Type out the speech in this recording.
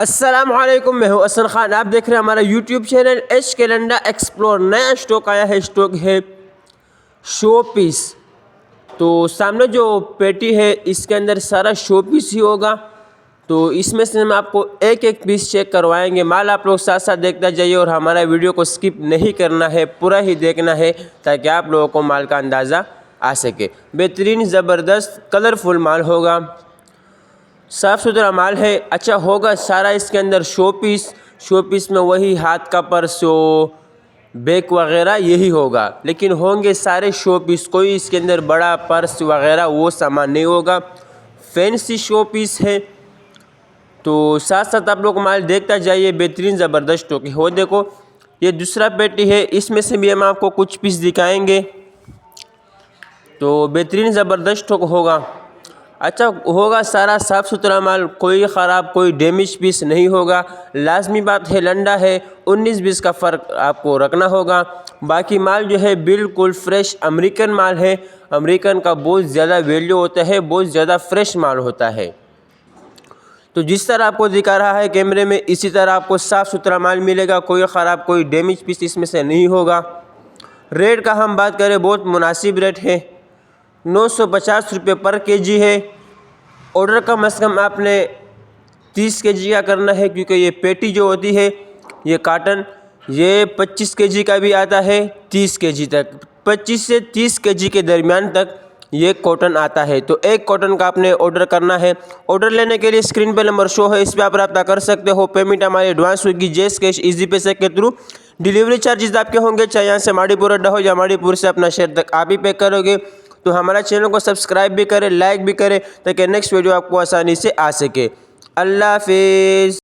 अस्सलामुअलैकुम, मैं हूं असन खान। आप देख रहे हैं हमारा YouTube channel H calendar explore. नया स्टॉक आया है, स्टॉक है शो पीस। तो सामने जो पेटी है इसके अंदर सारा शो पीस ही होगा। तो इसमें से हम आपको एक एक पीस चेक करवाएंगे। माल आप लोग साथ साथ देखते जाइए और हमारा वीडियो को स्किप नहीं करना है, पूरा ही देखना है ताकि आप लोगों को माल का अंदाज़ा आ सके। बेहतरीन ज़बरदस्त कलरफुल माल होगा, साफ़ सुथरा माल है, अच्छा होगा सारा। इसके अंदर शो पीस में वही हाथ का पर्स हो, बैग वगैरह यही होगा, लेकिन होंगे सारे शो पीस। कोई इसके अंदर बड़ा पर्स वगैरह वो सामान नहीं होगा, फैंसी शो पीस है। तो साथ साथ आप लोग माल देखता जाइए, बेहतरीन ज़बरदस्त स्टॉक है। हो देखो, ये दूसरा पेटी है, इसमें से भी हम आपको कुछ पीस दिखाएंगे। तो बेहतरीन ज़बरदस्त स्टॉक होगा, अच्छा होगा सारा साफ़ सुथरा माल, कोई ख़राब कोई डैमेज पीस नहीं होगा। लाजमी बात है, लंडा है, 19-20 का फ़र्क आपको रखना होगा। बाकी माल जो है बिल्कुल फ्रेश अमेरिकन माल है। अमेरिकन का बहुत ज़्यादा वैल्यू होता है, बहुत ज़्यादा फ्रेश माल होता है। तो जिस तरह आपको दिखा रहा है कैमरे में, इसी तरह आपको साफ़ सुथरा माल मिलेगा। कोई ख़राब कोई डैमेज पीस इसमें से नहीं होगा। रेट का हम बात करें, बहुत मुनासिब रेट है, 950 रुपये पर केजी है। ऑर्डर कम से कम आपने 30 केजी का करना है, क्योंकि ये पेटी जो होती है ये काटन, ये 25 केजी का भी आता है, 30 केजी तक, 25 से 30 केजी के दरमियान तक ये कॉटन आता है। तो एक कॉटन का आपने ऑर्डर करना है। ऑर्डर लेने के लिए स्क्रीन पर नंबर शो है, इस पर आप रब्ता कर सकते हो। पेमेंट हमारे एडवांस होगी जैस कैश इजी पैसे के थ्रू। डिलीवरी चार्जेस आपके होंगे, चाहे यहाँ से माड़ीपुर अड्डा हो या माड़ीपुर से अपना शहर तक आप ही पे करोगे। तो हमारा चैनल को सब्सक्राइब भी करें, लाइक भी करें, ताकि नेक्स्ट वीडियो आपको आसानी से आ सके। अल्लाह हाफिज़।